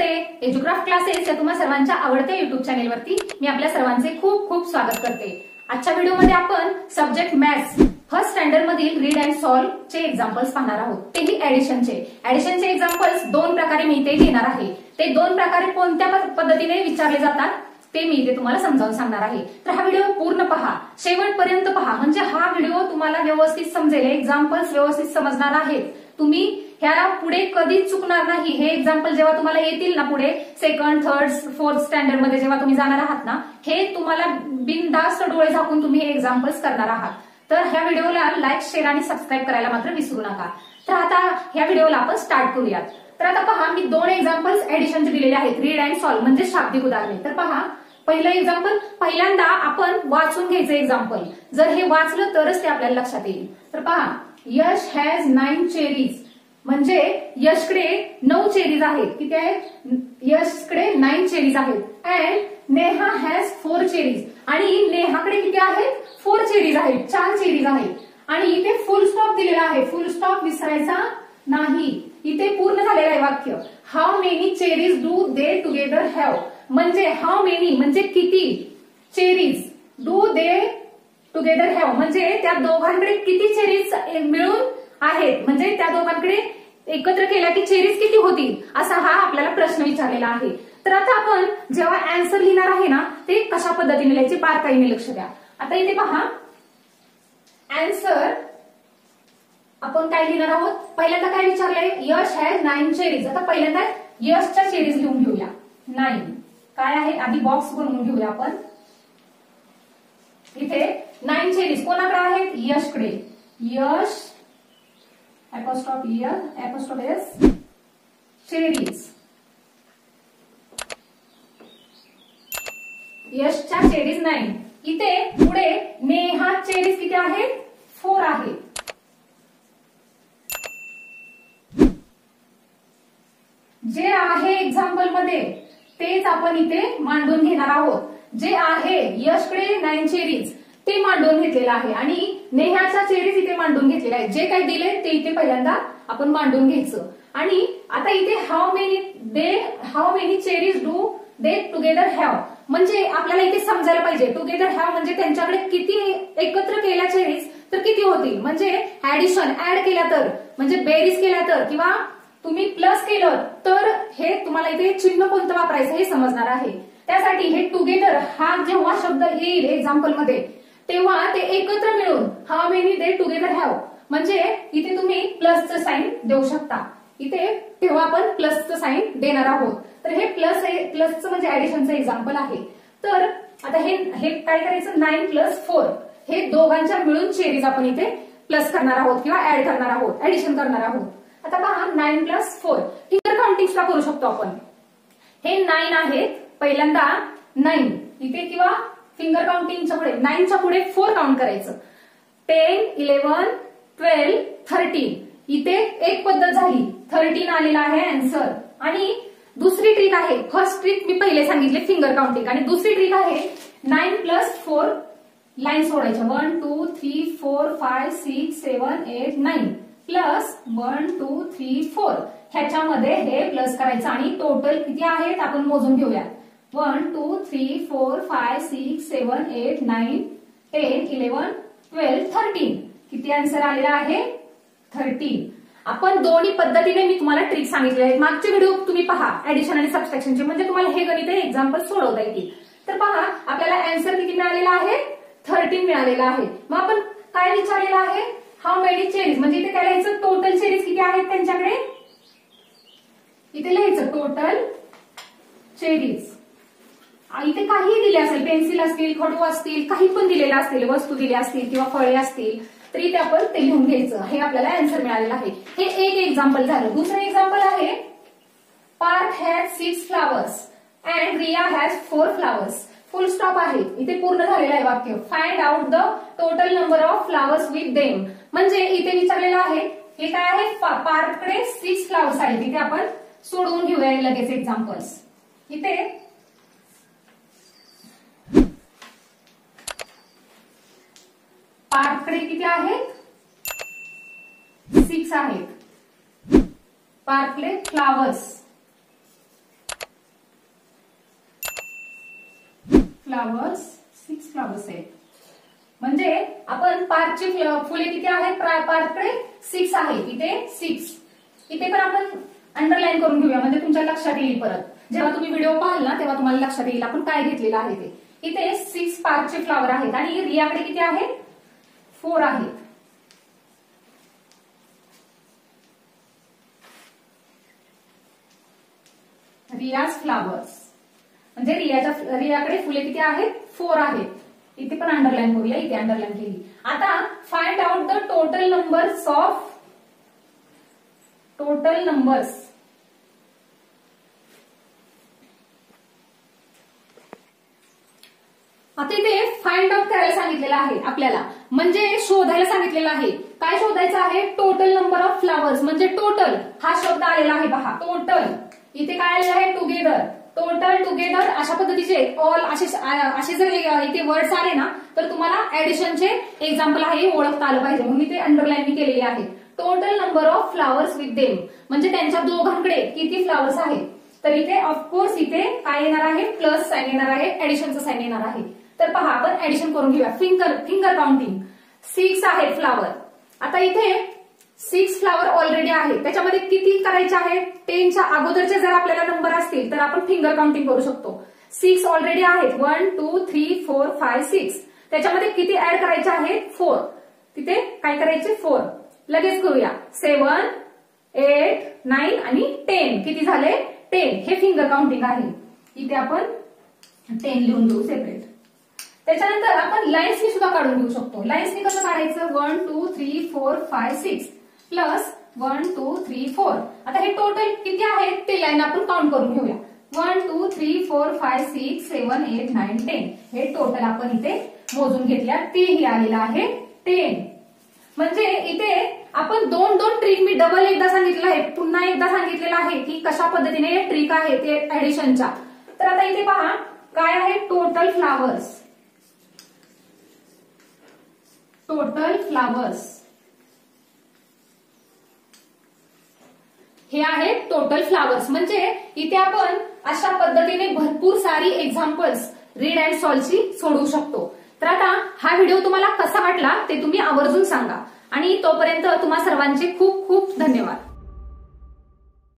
नमस्ते. एज्युक्राफ्ट classes या तुम्हा सर्वांच्या आवडत्या युट्यूब चॅनेलवरती मी आपल्या सर्वांचे खूप खूप स्वागत करते. आजच्या व्हिडिओमध्ये आपण सब्जेक्ट मॅथ्स फर्स्ट स्टँडर्ड मधील रीड अँड सॉल्व चे एक्झाम्पल्स पाहणार आहोत. तेही ऍडिशनचे एक्झाम्पल्स दोन प्रकारे मी इथे घेणार आहे. ते दोन प्रकारे कोणत्या पद्धतीने विचारले जातात ते मी इथे तुम्हाला समजावून सांगणार आहे. तर हा व्हिडिओ पूर्ण पहा, शेवटपर्यंत पहा, म्हणजे हा व्हिडिओ तुम्हाला व्यवस्थित समजेल. एक्झाम्पल्स व्यवस्थित समजणार आहेत. तुम्ही ह्याला पुढे कधीच चुकणार नाही. हे एक्झाम्पल जेव्हा तुम्हाला येतील ना पुढे सेकंड, थर्ड, फोर्थ स्टँडर्ड मध्ये जेव्हा तुम्ही जाणार आहात ना, हे तुम्हाला बिनधास्त डोळे झाकून तुम्ही हे एक्झाम्पल्स करणार आहात. तर ह्या व्हिडिओला लाईक, शेअर आणि सबस्क्राईब करायला मात्र विसरू नका. तर आता ह्या व्हिडिओला आपण स्टार्ट करूयात. तर आता पहा, मी दोन एक्झाम्पल्स ऍडिशनचे दिलेले आहेत, रीड अँड सॉल्व म्हणजे शाब्दिक उदाहरणे. तर पहा, पहिलं एक्झाम्पल पहिल्यांदा आपण वाचून घ्यायचं एक्झाम्पल. जर हे वाचलं तरच ते आपल्याला लक्षात येईल. तर पहा, यश हॅज 9 चेरीज म्हणजे यशकडे 9 चेरीज आहेत. किती आहेत? यशकडे 9 चेरीज आहेत. अँड नेहा हॅज 4 चेरीज आणि नेहाकडे किती आहेत? 4 चेरीज आहेत, 4 चेरीज आहेत. आणि इथे फुल स्टॉप दिलेला आहे, फुल स्टॉप विसरायचा नाही. इथे पूर्ण झालेलं आहे वाक्य. How many cherries do they together have म्हणजे हाऊ मेनी म्हणजे किती, cherries do they together have म्हणजे त्या दोघांकडे किती चेरीज मिळून आहेत, म्हणजे त्या दोघांकडे एकत्र केल्या की चेरीज किती होतील, असा हा आपल्याला प्रश्न विचारलेला आहे. तर आता आपण जेव्हा आन्सर लिहिणार आहे ना, ते कशा पद्धतीने लिहायचे बारकाईने लक्ष द्या. आता इथे पहा, आन्सर आपण काय लिहिणार आहोत. पहिल्यांदा काय विचारलंय, यश हॅज 9 चेरीज. आता पहिल्यांदा यशच्या चेरीज लिहून घेऊया. 9 काय आहे आधी बॉक्स बनवून घेऊया आपण. इथे 9 चेरीज कोणाकडे आहेत? यशकडे. यश apostrophe s चेरीज. यशच्या चेरीज 9. इथे पुढे नेहा चेरीज किती आहेत? 4 आहेत. जे आहे एक्झाम्पल मध्ये तेच आपण इथे मांडून घेणार आहोत. जे आहे यशकडे 9 चेरीज ते मांडून घेतलेलं आहे आणि नेहाच्या चेरीज इथे मांडून घेतलेल्या आहेत. जे काही दिले ते इथे पहिल्यांदा आपण मांडून घ्यायचं. आणि आता इथे how many cherries do they together have म्हणजे आपल्याला इथे समजायला पाहिजे टुगेदर हॅव म्हणजे त्यांच्याकडे किती एकत्र केल्या चेरीज तर किती होतील. म्हणजे ऍडिशन ऍड केल्या तर म्हणजे बेरीज केल्या तर किंवा तुम्ही प्लस केलं तर हे तुम्हाला इथे चिन्ह कोणतं वापरायचं हे समजणार आहे. त्यासाठी हे टुगेदर हा जेव्हा शब्द येईल एक्झाम्पल मध्ये तेव्हा ते एकत्र मिळून how many they together have म्हणजे इथे तुम्ही प्लसचं साइन देऊ शकता. इथे तेव्हा आपण प्लसचं साइन देणार आहोत. तर हे प्लसचं म्हणजे ऍडिशनचं एक्झाम्पल आहे. तर आता हे काय करायचं, 9 + 4 हे दोघांच्या मिळून चेरीज आपण इथे प्लस करणार आहोत किंवा ऍड करणार आहोत, ऍडिशन करणार आहोत. आता पहा, 9 + 4 फिंगर काउंटिंगला करू शकतो आपण. हे 9 आहेत. पहिल्यांदा 9 इथे किंवा फिंगर काउंटिंगच्या पुढे 9च्या पुढे 4 काउंट करायचं. 10, 11, 12, 13 इथे एक पद्धत झाली. 13 आलेला आहे आन्सर. आणि दुसरी ट्रिक आहे, फर्स्ट ट्रिक मी पहिले सांगितले फिंगर काउंटिंग आणि दुसरी ट्रिक आहे 9 + 4 लाईन सोडायच्या. 1 2 3 4 5 6 7 8 9 प्लस 1 2 3 4 ह्याच्यामध्ये हे प्लस करायचं आणि टोटल किती आहेत आपण मोजून घेऊया. 1 2 3 4 5 6 7 8 9 10 11 12 13 किती आन्सर आलेला आहे? 13. आपण दोन्ही पद्धतीने मी तुम्हाला ट्रिक सांगितले आहेत. मागचे व्हिडिओ तुम्ही पहा ऍडिशन आणि सबट्रॅक्शनचे, म्हणजे तुम्हाला हे गणित एक्झाम्पल सोडवता येतील. तर पहा, आपल्याला आन्सर किती मिळालेला आहे? 13 मिळालेला आहे. मग आपण काय विचारलेलं आहे? हाऊ मेनी चेरीज म्हणजे इथे काय लिहायचं, टोटल चेरीज किती आहेत त्यांच्याकडे. इथे लिहायचं टोटल चेरीज. इथे काहीही दिले असेल, पेन्सिल असतील, खडू असतील, काही पण दिलेलं असतील, वस्तू दिल्या असतील किंवा फळे असतील तरी ते आपण ते लिहून घ्यायचं. हे आपल्याला आन्सर मिळालेलं आहे. हे एक एक्झाम्पल झालं. दुसरं एक्झाम्पल आहे, Parth has 6 flowers and Riya has 4 flowers. Full stop आहे. इथे पूर्ण झालेलं आहे वाक्य. Find out the total number of flowers with them म्हणजे इथे विचारलेलं आहे हे काय आहे, पार्थकडे 6 फ्लावर्स आहेत. इथे आपण सोडवून घेऊया लगेच एक्झाम्पल्स. इथे पार्थकडे किती आहेत? 6 आहेत. पार्थकडे फ्लावर्स फ्लावर्स, 6 फ्लावर्स आहेत. म्हणजे आपण पार्कची फुले किती आहेत? पार्ककडे 6 आहे, इथे 6. इथे पण आपण अंडरलाईन करून घेऊया, म्हणजे तुमच्या लक्षात येईल. परत जेव्हा तुम्ही व्हिडिओ पाहाल ना तेव्हा तुम्हाला लक्षात येईल आपण काय घेतलेलं आहे ते. इथे 6 पार्कचे फ्लावर आहेत आणि रियाकडे किती आहेत? 4 आहेत. रियाज फ्लावर्स म्हणजे रियाकडे फुले किती आहेत? 4 आहेत. इथे पण अंडरलाईन करूया, इथे अंडरलाईन केली. आता find out the total numbers of आता इथे फाइंड आउट करायला सांगितलेलं आहे आपल्याला, म्हणजे शोधायला सांगितलेलं आहे. काय शोधायचं आहे? Total number of flowers. म्हणजे टोटल हा शब्द आलेला आहे पहा, टोटल. इथे काय आलेलं आहे? टुगेदर. टोटल, टुगेदर अशा पद्धतीचे ऑल असे जर इथे वर्ड्स आले ना तर तुम्हाला ऍडिशनचे एक्झाम्पल आहे ओळखता आलं पाहिजे, म्हणून इथे अंडरलाईन केलेली आहे. Total number of flowers with them म्हणजे त्यांच्या दोघांकडे किती फ्लावर्स आहेत. तर इथे ऑफकोर्स इथे काय येणार आहे? प्लस साइन येणार आहे, ऍडिशनचं साइन येणार आहे. तर पहा आपण ऍडिशन करून घेऊया. फिंगर काउंटिंग 6 आहेत फ्लावर. आता इथे 6 फ्लावर ऑलरेडी आहेत, त्याच्यामध्ये किती करायचे आहेत? 10च्या अगोदरचे जर आपल्याला नंबर असतील तर आपण फिंगर काउंटिंग करू शकतो. 6 ऑलरेडी आहेत, 1 2 3 4 5 6. त्याच्यामध्ये किती ऍड करायचे आहेत? 4. तिथे काय करायचे? 4. लगेच करूया. 7 8 9 आणि 10. किती झाले? 10. हे फिंगर काउंटिंग आहे. इथे आपण 10 लिहून देऊ सेपरेट. त्याच्यानंतर आपण लाईन्सनी सुद्धा काढून घेऊ शकतो. लाईन्सनी कसं काढायचं? 1 2 3 4 5 6 प्लस 1 2 3 4. आता हे टोटल किती आहेत ते लाईन आपण काउंट करून घेऊया. 1 2 3 4 5 6 7 8 9 10. हे टोटल आपण इथे मोजून घेतल्या, तेही आलेलं आहे 10. म्हणजे इथे आपण दोन ट्रिक मी डबल एकदा सांगितलं आहे, पुन्हा एकदा सांगितलेलं आहे की कशा पद्धतीने ट्रिक आहे ते ऍडिशनच्या. तर आता इथे पहा काय आहे? Total flowers. टोटल फ्लावर्स हे आहे टोटल फ्लावर्स. म्हणजे इथे आपण अशा पद्धतीने भरपूर सारी एक्झाम्पल्स रीड अँड सॉल्व्हची सोडवू शकतो. तर आता हा व्हिडिओ तुम्हाला कसा वाटला ते तुम्ही आवर्जून सांगा आणि तोपर्यंत तुम्हा सर्वांचे खूप खूप धन्यवाद.